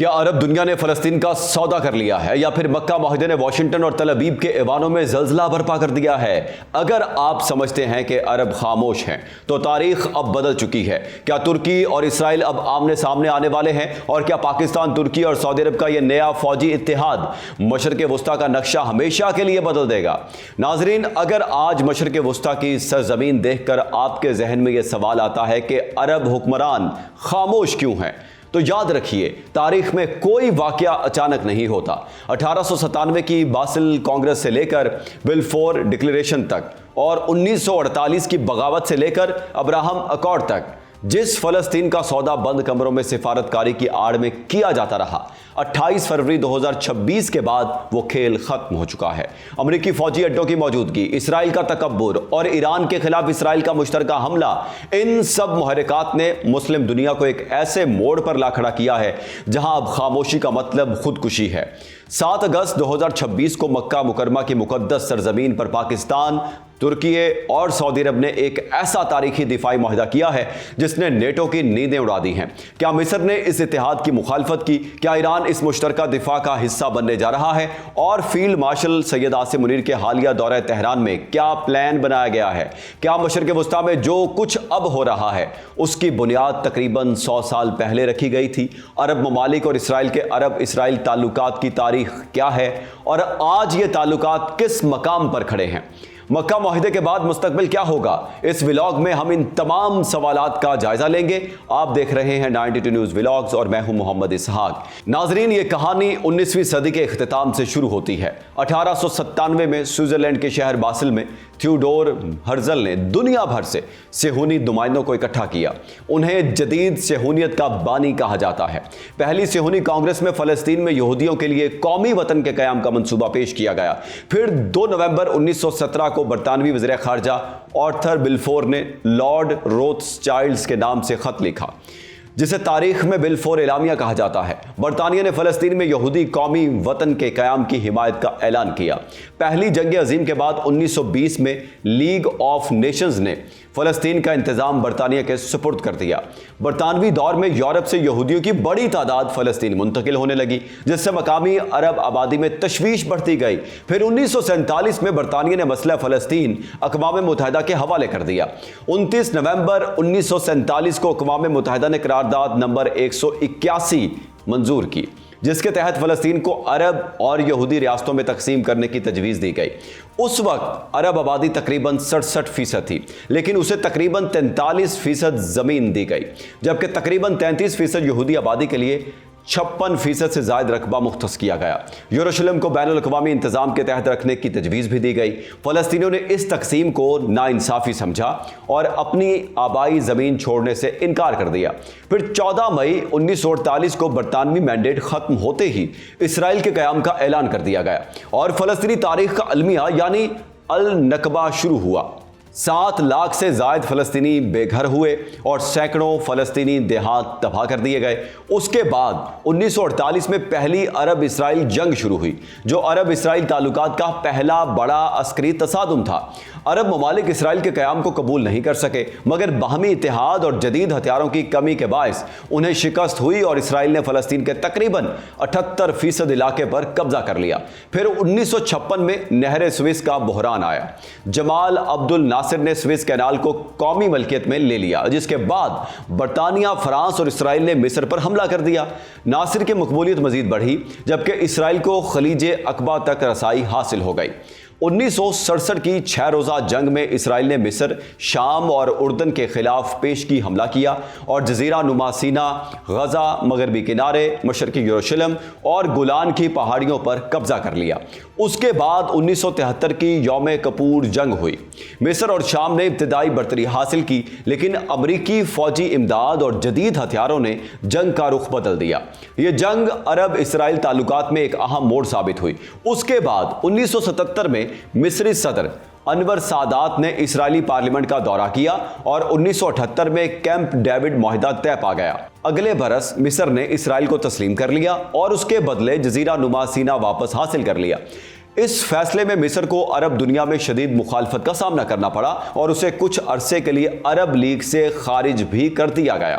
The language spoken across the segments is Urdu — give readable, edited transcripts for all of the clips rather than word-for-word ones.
کیا عرب دنیا نے فلسطین کا سودا کر لیا ہے یا پھر مکہ معاہدے نے واشنگٹن اور تل ابیب کے ایوانوں میں زلزلہ برپا کر دیا ہے؟ اگر آپ سمجھتے ہیں کہ عرب خاموش ہیں تو تاریخ اب بدل چکی ہے۔ کیا ترکی اور اسرائیل اب آمنے سامنے آنے والے ہیں؟ اور کیا پاکستان، ترکی اور سعودی عرب کا یہ نیا فوجی اتحاد مشرق وسطیٰ کا نقشہ ہمیشہ کے لیے بدل دے گا؟ ناظرین، اگر آج مشرق وسطیٰ کی سرزمین دیکھ کر آپ کے ذہن میں یہ سوال آتا ہے کہ عرب حکمران خاموش کیوں ہیں، تو یاد رکھیے، تاریخ میں کوئی واقعہ اچانک نہیں ہوتا۔ 1897 کی باسل کانگریس سے لے کر بلفور ڈکلیریشن تک اور 1948 کی بغاوت سے لے کر ابراہم اکارڈ تک جس فلسطین کا سودا بند کمروں میں سفارتکاری کی آڑ میں کیا جاتا رہا، 28 فروری 2026 کے بعد وہ کھیل ختم ہو چکا ہے۔ امریکی فوجی اڈوں کی موجودگی، اسرائیل کا تکبر اور ایران کے خلاف اسرائیل کا مشترکہ حملہ، ان سب محرکات نے مسلم دنیا کو ایک ایسے موڑ پر لا کھڑا کیا ہے جہاں اب خاموشی کا مطلب خودکشی ہے۔ 7 اگست 2026 کو مکہ مکرمہ کی مقدس سرزمین پر پاکستان، ترکی اور سعودی عرب نے ایک ایسا تاریخی دفاعی معاہدہ کیا ہے جس نے نیٹو کی نیندیں اڑا دی ہیں۔ کیا مصر نے اس اتحاد کی مخالفت کی؟ کیا ایران اس مشترکہ دفاع کا حصہ بننے جا رہا ہے؟ اور فیلڈ مارشل سید عاصم منیر کے حالیہ دورہ تہران میں کیا پلان بنایا گیا ہے؟ کیا مشرق وسطیٰ میں جو کچھ اب ہو رہا ہے اس کی بنیاد تقریباً 100 سال پہلے رکھی گئی تھی؟ عرب ممالک اور اسرائیل کے عرب اسرائیل تعلقات کی تاریخ کیا ہے اور آج یہ تعلقات کس مقام پر کھڑے ہیں؟ مکہ معاہدے کے بعد مستقبل کیا ہوگا؟ اس ولاگ میں ہم ان تمام سوالات کا جائزہ لیں گے۔ آپ دیکھ رہے ہیں 92 نیوز ولاگز اور میں ہوں محمد اسحاق۔ ناظرین، یہ کہانی 19ویں صدی کے اختتام سے شروع ہوتی ہے۔ 1897 میں سوئٹزرلینڈ کے شہر باسل میں تھیوڈور ہرزل نے دنیا بھر سے صہیونی نمائندوں کو اکٹھا کیا۔ انہیں جدید صہیونیت کا بانی کہا جاتا ہے۔ پہلی صہیونی کانگریس میں فلسطین میں یہودیوں کے لیے قومی وطن کے قیام کا منصوبہ پیش کیا گیا۔ پھر 2 نومبر 1917 کو برطانوی وزیر خارجہ آرتھر بلفور نے لارڈ روتھسچائلڈز کے نام سے خط لکھا جسے تاریخ میں بلفور اعلامیہ کہا جاتا ہے۔ برطانیہ نے فلسطین میں یہودی قومی وطن کے قیام کی حمایت کا اعلان کیا۔ پہلی جنگ عظیم کے بعد 1920 میں لیگ آف نیشنز نے فلسطین کا انتظام برطانیہ کے سپرد کر دیا۔ برطانوی دور میں یورپ سے یہودیوں کی بڑی تعداد فلسطین منتقل ہونے لگی، جس سے مقامی عرب آبادی میں تشویش بڑھتی گئی۔ پھر 1947 میں برطانیہ نے مسئلہ فلسطین اقوام متحدہ کے حوالے کر دیا۔ 29 نومبر 1947 کو اقوام متحدہ نے قرارداد نمبر 181 منظور کی، جس کے تحت فلسطین کو عرب اور یہودی ریاستوں میں تقسیم کرنے کی تجویز دی گئی۔ اس وقت عرب آبادی تقریباً 67% تھی، لیکن اسے تقریباً 43% زمین دی گئی، جبکہ تقریباً 33% یہودی آبادی کے لیے 56% سے زائد رقبہ مختص کیا گیا۔ یروشلم کو بین الاقوامی انتظام کے تحت رکھنے کی تجویز بھی دی گئی۔ فلسطینیوں نے اس تقسیم کو ناانصافی سمجھا اور اپنی آبائی زمین چھوڑنے سے انکار کر دیا۔ پھر 14 مئی 1948 کو برطانوی مینڈیٹ ختم ہوتے ہی اسرائیل کے قیام کا اعلان کر دیا گیا اور فلسطینی تاریخ کا المیہ یعنی النکبہ شروع ہوا۔ 7 لاکھ سے زائد فلسطینی بے گھر ہوئے اور سینکڑوں فلسطینی دیہات تباہ کر دیے گئے۔ اس کے بعد 1948 میں پہلی عرب اسرائیل جنگ شروع ہوئی، جو عرب اسرائیل تعلقات کا پہلا بڑا عسکری تصادم تھا۔ عرب ممالک اسرائیل کے قیام کو قبول نہیں کر سکے، مگر باہمی اتحاد اور جدید ہتھیاروں کی کمی کے باعث انہیں شکست ہوئی اور اسرائیل نے فلسطین کے تقریباً 78% علاقے پر قبضہ کر لیا۔ پھر 1956 میں نہر سوئس کا بحران آیا۔ جمال عبد الناصر نے سوئس کینال کو قومی ملکیت میں لے لیا، جس کے بعد برطانیہ، فرانس اور اسرائیل نے مصر پر حملہ کر دیا۔ ناصر کی مقبولیت مزید بڑھی، جبکہ اسرائیل کو خلیج عقبہ تک رسائی حاصل ہو گئی۔ 1967 کی 6 روزہ جنگ میں اسرائیل نے مصر، شام اور اردن کے خلاف پیشگی حملہ کیا اور جزیرہ نما سینا، غزہ، مغربی کنارے، مشرقی یروشلم اور گولان کی پہاڑیوں پر قبضہ کر لیا۔ اس کے بعد 1973 کی یوم کپور جنگ ہوئی۔ مصر اور شام نے ابتدائی برتری حاصل کی، لیکن امریکی فوجی امداد اور جدید ہتھیاروں نے جنگ کا رخ بدل دیا۔ یہ جنگ عرب اسرائیل تعلقات میں ایک اہم موڑ ثابت ہوئی۔ اس کے بعد 1977 میں مصری صدر انور سادات نے اسرائیلی پارلیمنٹ کا دورہ کیا اور 1978 میں کیمپ ڈیوڈ معاہدہ طے پا گیا۔ اگلے برس مصر نے اسرائیل کو تسلیم کر لیا اور اس کے بدلے جزیرہ نما سینا واپس حاصل کر لیا۔ اس فیصلے میں مصر کو عرب دنیا میں شدید مخالفت کا سامنا کرنا پڑا اور اسے کچھ عرصے کے لیے عرب لیگ سے خارج بھی کر دیا گیا۔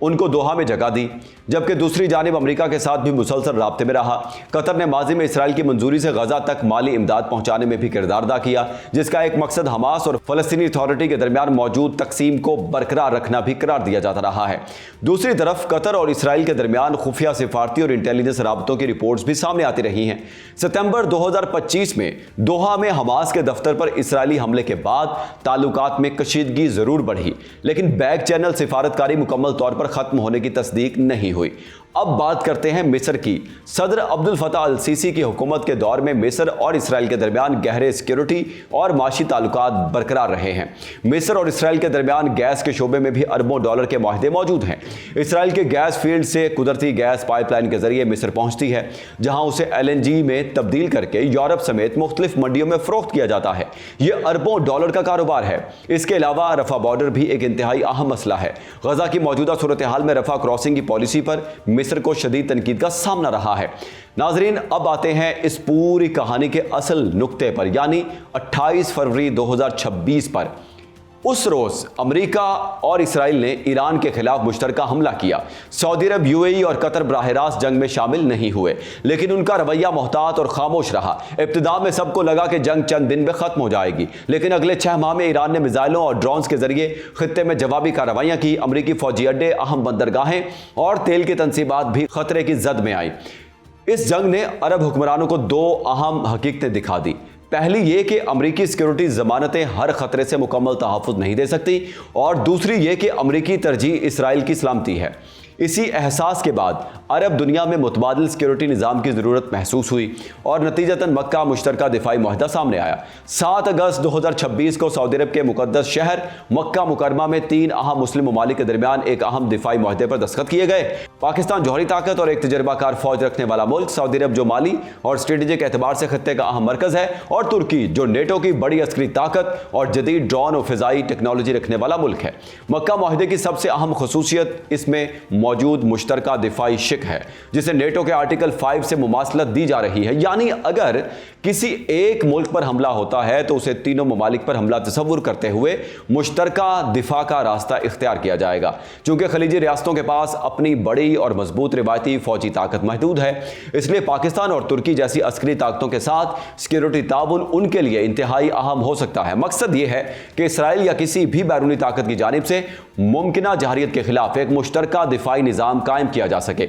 ان کو دوحہ میں جگہ دی، جبکہ دوسری جانب امریکہ کے ساتھ بھی مسلسل رابطے میں رہا۔ قطر نے ماضی میں اسرائیل کی منظوری سے غزہ تک مالی امداد پہنچانے میں بھی کردار ادا کیا، جس کا ایک مقصد حماس اور فلسطینی اتھارٹی کے درمیان موجود تقسیم کو برقرار رکھنا بھی قرار دیا جاتا رہا ہے۔ دوسری طرف قطر اور اسرائیل کے درمیان خفیہ سفارتی اور انٹیلیجنس رابطوں کی رپورٹس بھی سامنے آتی رہی ہیں۔ ستمبر 2025 میں دوحہ میں حماس کے دفتر پر اسرائیلی حملے کے بعد تعلقات میں کشیدگی ضرور بڑھی، لیکن بیک چینل سفارتکاری مکمل طور پر ختم ہونے کی تصدیق نہیں ہوئی۔ اب بات کرتے ہیں مصر کی۔ صدر عبد الفتاح السیسی کی حکومت کے دور میں مصر اور اسرائیل کے درمیان گہرے سیکیورٹی اور معاشی تعلقات برقرار رہے ہیں۔ مصر اور اسرائیل کے درمیان گیس کے شعبے میں بھی اربوں ڈالر کے معاہدے موجود ہیں۔ اسرائیل کے گیس فیلڈ سے قدرتی گیس پائپ لائن کے ذریعے مصر پہنچتی ہے، جہاں اسے LNG میں تبدیل کر کے یورپ سمیت مختلف منڈیوں میں فروخت کیا جاتا ہے۔ یہ اربوں ڈالر کا کاروبار ہے۔ اس کے علاوہ رفح بارڈر بھی ایک انتہائی اہم مسئلہ ہے۔ غزہ کی موجودہ صورتحال میں رفح کراسنگ کی پالیسی پر مصر کو شدید تنقید کا سامنا رہا ہے۔ ناظرین، اب آتے ہیں اس پوری کہانی کے اصل نقطے پر، یعنی 28 فروری 2026 پر۔ اس روز امریکہ اور اسرائیل نے ایران کے خلاف مشترکہ حملہ کیا۔ سعودی عرب، UAE اور قطر براہ راست جنگ میں شامل نہیں ہوئے، لیکن ان کا رویہ محتاط اور خاموش رہا۔ ابتدا میں سب کو لگا کہ جنگ چند دن میں ختم ہو جائے گی، لیکن اگلے 6 ماہ میں ایران نے میزائلوں اور ڈرونز کے ذریعے خطے میں جوابی کارروائیاں کی۔ امریکی فوجی اڈے، اہم بندرگاہیں اور تیل کی تنصیبات بھی خطرے کی زد میں آئیں۔ اس جنگ نے عرب حکمرانوں کو 2 اہم حقیقتیں دکھا دی۔ پہلی یہ کہ امریکی سیکیورٹی ضمانتیں ہر خطرے سے مکمل تحفظ نہیں دے سکتی، اور دوسری یہ کہ امریکی ترجیح اسرائیل کی سلامتی ہے۔ اسی احساس کے بعد عرب دنیا میں متبادل سیکیورٹی نظام کی ضرورت محسوس ہوئی اور نتیجتاً مکہ مشترکہ دفاعی معاہدہ سامنے آیا۔ 7 اگست 2026 کو سعودی عرب کے مقدس شہر مکہ مکرمہ میں 3 اہم مسلم ممالک کے درمیان ایک اہم دفاعی معاہدے پر دستخط کیے گئے۔ پاکستان جوہری طاقت اور ایک تجربہ کار فوج رکھنے والا ملک، سعودی عرب جو مالی اور اسٹریٹجک اعتبار سے خطے کا اہم مرکز ہے، اور ترکی جو نیٹو کی بڑی عسکری طاقت اور جدید ڈرون اور فضائی ٹیکنالوجی رکھنے والا ملک ہے۔ مکہ معاہدے کی سب سے اہم خصوصیت اس میں موجود مشترکہ دفاعی شق ہے، جسے نیٹو کے آرٹیکل 5 سے مماثلت دی جا رہی ہے، یعنی اگر کسی ایک ملک پر حملہ ہوتا ہے تو اسے تینوں ممالک پر حملہ تصور کرتے ہوئے مشترکہ دفاع کا راستہ اختیار کیا جائے گا۔ چونکہ خلیجی ریاستوں کے پاس اپنی بڑی اور مضبوط روایتی فوجی طاقت محدود ہے، اس لیے پاکستان اور ترکی جیسی عسکری طاقتوں کے ساتھ سیکیورٹی تعاون ان کے لیے انتہائی اہم ہو سکتا ہے۔ مقصد یہ ہے کہ اسرائیل یا کسی بھی بیرونی طاقت کی جانب سے ممکنہ جارحیت کے خلاف ایک مشترکہ دفاعی نظام قائم کیا جا سکے۔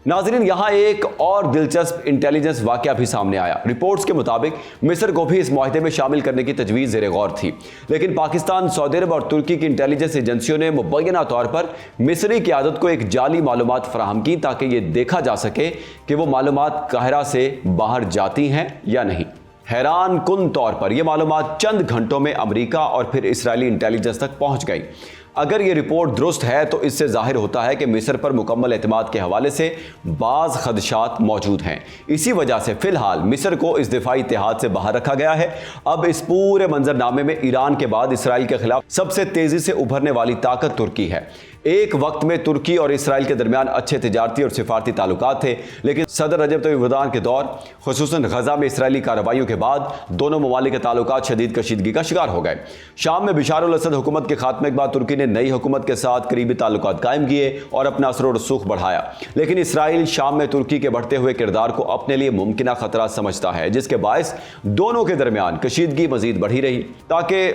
ناظرین، یہاں ایک اور دلچسپ انٹیلیجنس واقعہ بھی سامنے آیا۔ رپورٹس کے مطابق مصر کو بھی اس معاہدے میں شامل کرنے کی تجویز زیر غور تھی، لیکن پاکستان، سعودی عرب اور ترکی کی انٹیلیجنس ایجنسیوں نے مبینہ طور پر مصری قیادت کو ایک جعلی معلومات فراہم کی تاکہ یہ دیکھا جا سکے کہ وہ معلومات قاہرہ سے باہر جاتی ہیں یا نہیں۔ حیران کن طور پر یہ معلومات چند گھنٹوں میں امریکہ اور پھر اسرائیلی انٹیلیجنس تک پہنچ گئی۔ اگر یہ رپورٹ درست ہے تو اس سے ظاہر ہوتا ہے کہ مصر پر مکمل اعتماد کے حوالے سے بعض خدشات موجود ہیں۔ اسی وجہ سے فی الحال مصر کو اس دفاعی اتحاد سے باہر رکھا گیا ہے۔ اب اس پورے منظرنامے میں ایران کے بعد اسرائیل کے خلاف سب سے تیزی سے ابھرنے والی طاقت ترکی ہے۔ ایک وقت میں ترکی اور اسرائیل کے درمیان اچھے تجارتی اور سفارتی تعلقات تھے، لیکن صدر رجب طیب ایردوان کے دور، خصوصاً غزہ میں اسرائیلی کارروائیوں کے بعد، دونوں ممالک کے تعلقات شدید کشیدگی کا شکار ہو گئے۔ شام میں بشار الاسد حکومت کے خاتمے کے بعد ترکی نے نئی حکومت کے ساتھ قریبی تعلقات قائم کیے اور اپنا اثر و رسوخ بڑھایا، لیکن اسرائیل شام میں ترکی کے بڑھتے ہوئے کردار کو اپنے لیے ممکنہ خطرہ سمجھتا ہے، جس کے باعث دونوں کے درمیان کشیدگی مزید بڑھی رہی، تاکہ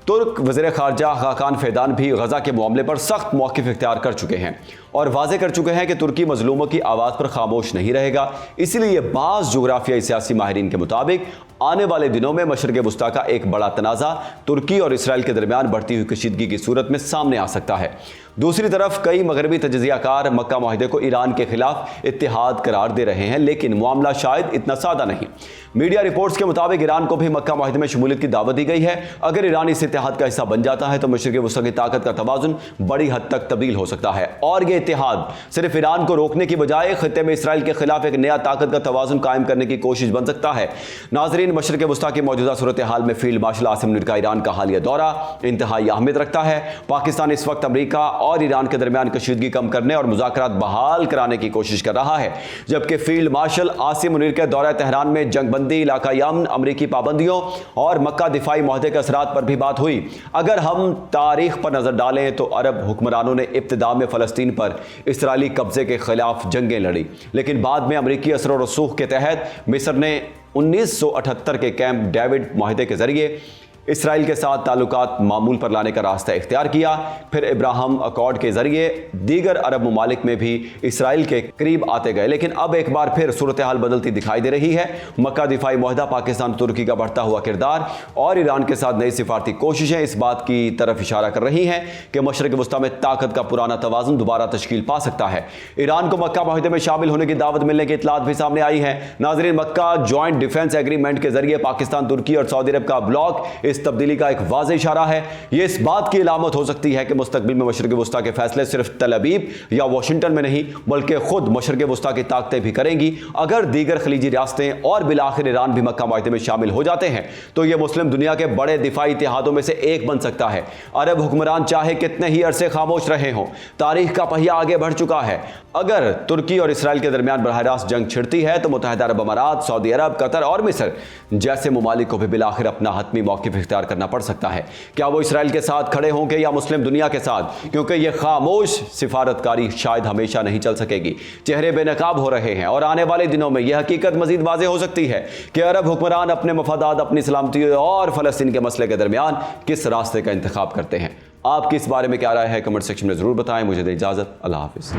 ترک وزیر خارجہ خاقان فیدان بھی غزہ کے معاملے پر سخت موقف اختیار کر چکے ہیں اور واضح کر چکے ہیں کہ ترکی مظلوموں کی آواز پر خاموش نہیں رہے گا۔ اسی لیے بعض جغرافیائی سیاسی ماہرین کے مطابق آنے والے دنوں میں مشرق وسطیٰ کا ایک بڑا تنازع ترکی اور اسرائیل کے درمیان بڑھتی ہوئی کشیدگی کی صورت میں سامنے آ سکتا ہے۔ دوسری طرف کئی مغربی تجزیہ کار مکہ معاہدے کو ایران کے خلاف اتحاد قرار دے رہے ہیں، لیکن معاملہ شاید اتنا سادہ نہیں۔ میڈیا رپورٹس کے مطابق ایران کو بھی مکہ معاہدے میں شمولیت کی دعوت دی گئی ہے۔ اگر ایران اس اتحاد کا حصہ بن جاتا ہے تو مشرق وسطیٰ کی طاقت کا توازن بڑی حد تک تبدیل ہو سکتا ہے، اور یہ اتحاد صرف ایران کو روکنے کی بجائے خطے میں اسرائیل کے خلاف ایک نیا طاقت کا توازن قائم کرنے کی کوشش بن سکتا ہے۔ ناظرین، مشرق وسطیٰ کی موجودہ صورتحال میں فیلڈ مارشل عاصم منیر کا ایران کا حالیہ دورہ انتہائی اہمیت رکھتا ہے۔ پاکستان اس وقت امریکہ اور ایران کے درمیان کشیدگی کم کرنے اور مذاکرات بحال کرانے کی کوشش کر رہا ہے، جبکہ فیلڈ مارشل عاصم منیر کے دورہ تہران میں جنگ بندی، علاقائی امن، امریکی پابندیوں اور مکہ دفاعی معاہدے کے اثرات پر بھی بات ہوئی۔ اگر ہم تاریخ پر نظر ڈالیں تو عرب حکمرانوں نے ابتدا میں فلسطین پر اسرائیلی قبضے کے خلاف جنگیں لڑی، لیکن بعد میں امریکی اثر و رسوخ کے تحت مصر نے 1978 کے کیمپ ڈیوڈ معاہدے کے ذریعے اسرائیل کے ساتھ تعلقات معمول پر لانے کا راستہ اختیار کیا۔ پھر ابراہم اکارڈ کے ذریعے دیگر عرب ممالک میں بھی اسرائیل کے قریب آتے گئے، لیکن اب ایک بار پھر صورتحال بدلتی دکھائی دے رہی ہے۔ مکہ دفاعی معاہدہ، پاکستان ترکی کا بڑھتا ہوا کردار اور ایران کے ساتھ نئی سفارتی کوششیں اس بات کی طرف اشارہ کر رہی ہیں کہ مشرق وسطیٰ میں طاقت کا پرانا توازن دوبارہ تشکیل پا سکتا ہے۔ ایران کو مکہ معاہدے میں شامل ہونے کی دعوت ملنے کی اطلاعات بھی سامنے آئی ہیں۔ ناظرین، مکہ جوائنٹ ڈیفنس ایگریمنٹ کے ذریعے پاکستان، ترکی اور سعودی عرب کا بلاک اس تبدیلی کا ایک واضح اشارہ ہے۔ یہ اس بات کی علامت ہو سکتی ہے کہ مستقبل میں مشرق وسطیٰ کے فیصلے صرف تل ابیب یا واشنگٹن میں نہیں بلکہ خود مشرق وسطیٰ کی طاقتیں بھی کریں گی۔ اگر دیگر خلیجی ریاستیں اور بالآخر ایران بھی مکہ معاہدے میں شامل ہو جاتے ہیں تو یہ مسلم دنیا کے بڑے دفاعی اتحادوں میں سے ایک بن سکتا ہے۔ عرب حکمران چاہے کتنے ہی عرصے خاموش رہے ہوں، تاریخ کا پہیہ آگے بڑھ چکا ہے۔ اگر ترکی اور اسرائیل کے درمیان براہ راست جنگ چھڑتی ہے تو متحدہ عرب امارات، سعودی عرب، قطر اور مصر جیسے ممالک کو بھی بالآخر اپنا حتمی موقف اختیار کرنا پڑ سکتا ہے۔ کیا وہ اسرائیل کے ساتھ کھڑے ہوں گے یا مسلم دنیا کے ساتھ؟ کیونکہ یہ خاموش سفارتکاری شاید ہمیشہ نہیں چل سکے گی۔ چہرے بے نقاب ہو رہے ہیں اور آنے والے دنوں میں یہ حقیقت مزید واضح ہو سکتی ہے کہ عرب حکمران اپنے مفادات، اپنی سلامتی اور فلسطین کے مسئلے کے درمیان کس راستے کا انتخاب کرتے ہیں۔ آپ کی اس بارے میں کیا رائے ہے؟ کمنٹ سیکشن میں ضرور بتائیں۔ مجھے دیں اجازت، اللہ حافظ۔